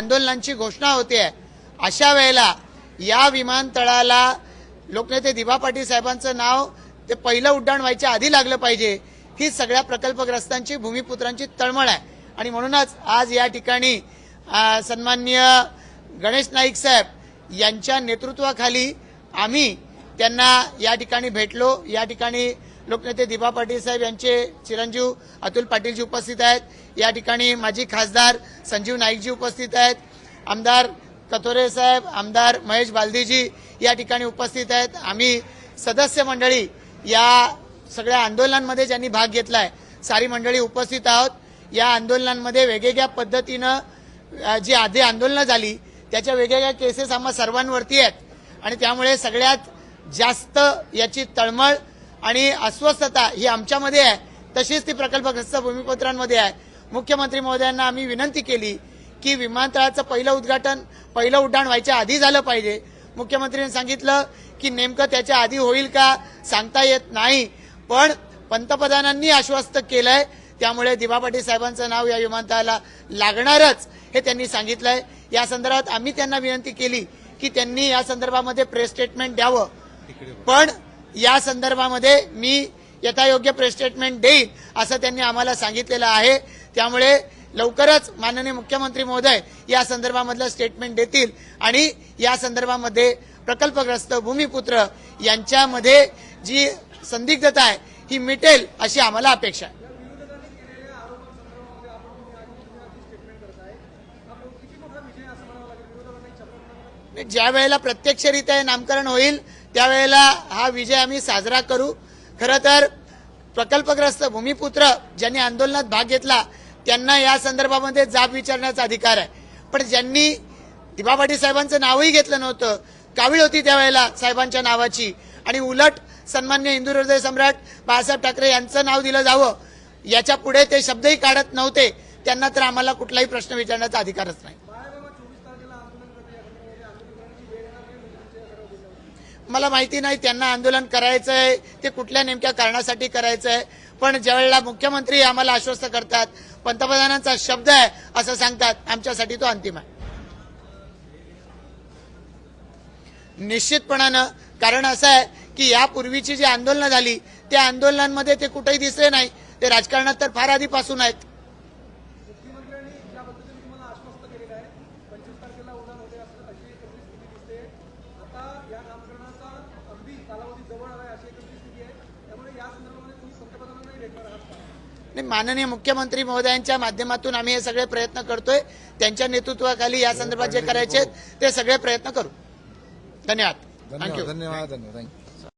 आंदोलनांची घोषणा होते अशा वेळेला या विमानतळाला लोकनेते दिबा पाटील साहेबांचं नाव ते पहिलं उड्डाण व्हायच्या आधी लागलं पाहिजे, ही सगळ्या प्रकल्पग्रस्तांची भूमिपुत्रांची तळमळ आहे। आणि म्हणूनच आज या ठिकाणी सन्माननीय गणेश नाईक साहेब यांच्या नेतृत्वाखाली आम्ही त्यांना या ठिकाणी भेटलो। या ठिकाणी लोकनेते दिबा पाटील साहेब यांचे चिरंजीव अतुल पाटीलजी उपस्थित आहेत, या ठिकाणी माजी खासदार संजीव नाईकजी उपस्थित आहेत, आमदार कथोरे साहेब, आमदार महेश बालदीजी या ठिकाणी उपस्थित आहेत। आम्ही सदस्य मंडळी या सगळ्या आंदोलनांमध्ये ज्यांनी भाग घेतलाय सारी मंडळी उपस्थित आहोत। या आंदोलनांमध्ये वेगवेगळ्या पद्धतीनं जी आधी आंदोलनं झाली त्याच्या वेगवेगळ्या केसेस आम्हा सर्वांवरती आहेत आणि त्यामुळे सगळ्यात जास्त याची तळमळ आणि अस्वस्थता ही आमच्यामध्ये आहे, तशीच ती प्रकल्पग्रस्त भूमिपुत्रांमध्ये आहे। मुख्यमंत्री महोदयांना आम्ही विनंती केली की विमानतळाचं पहिलं उड्डाण व्हायच्या आधी झालं पाहिजे। मुख्यमंत्र्यांनी सांगितलं की नेमकं त्याच्या आधी होईल का सांगता येत नाही, पण पंतप्रधानांनी आश्वस्त केलंय, त्यामुळे दिबा पाटील साहेबांचं नाव या विमानतळाला लागणारच हे त्यांनी सांगितलंय। या संदर्भात आम्ही त्यांना विनंती केली की त्यांनी या संदर्भामध्ये प्रेस स्टेटमेंट द्यावं, पण या संदर्भामध्ये मी यथायोग्य प्रेस स्टेटमेंट देईन असं त्यांनी आम्हाला सांगितलेलं आहे। त्यामुळे लवकरच माननीय मुख्यमंत्री महोदय या संदर्भामधलं स्टेटमेंट देतील आणि या संदर्भामध्ये प्रकल्पग्रस्त भूमिपुत्र यांच्यामध्ये जी संदिग्धता आहे ही मिटेल अशी आम्हाला अपेक्षा आहे। ज्या वेळेला प्रत्यक्षरित्या नामकरण होईल त्यावेळेला हा विजय आम्ही साजरा करू। खरं तर प्रकल्पग्रस्त भूमिपुत्र ज्यांनी आंदोलनात भाग घेतला त्यांना या संदर्भामध्ये जाब विचारण्याचा अधिकार आहे, पण ज्यांनी दिबा पाटील साहेबांचं नावही घेतलं नव्हतं, कावीळ होती त्यावेळेला साहेबांच्या नावाची आणि उलट सन्मान्य हिंदू हृदय सम्राट बाळासाहेब ठाकरे यांचं नाव दिलं जावं याच्या पुढे ते शब्दही काढत नव्हते, त्यांना तर आम्हाला कुठलाही प्रश्न विचारण्याचा अधिकारच नाही। मला माहिती नाही त्यांना आंदोलन करायचंय ते कुठल्या नेमक्या कारणासाठी करायचंय, पण ज्यावेळेला मुख्यमंत्री आम्हाला आश्वस्त करतात, पंतप्रधानांचा शब्द आहे असं सांगतात, आमच्यासाठी तो अंतिम आहे निश्चितपणानं। कारण असं आहे की यापूर्वीची जी आंदोलनं झाली त्या आंदोलनांमध्ये ते कुठेही दिसले नाही, ते राजकारणात तर फार आधीपासून आहेत। माननीय मुख्यमंत्री महोदयांच्या माध्यमातून आम्ही हे सगळे प्रयत्न करतोय, त्यांच्या नेतृत्वाखाली या संदर्भात जे करायचे ते सगळे प्रयत्न करू। धन्यवाद। धन्यवाद।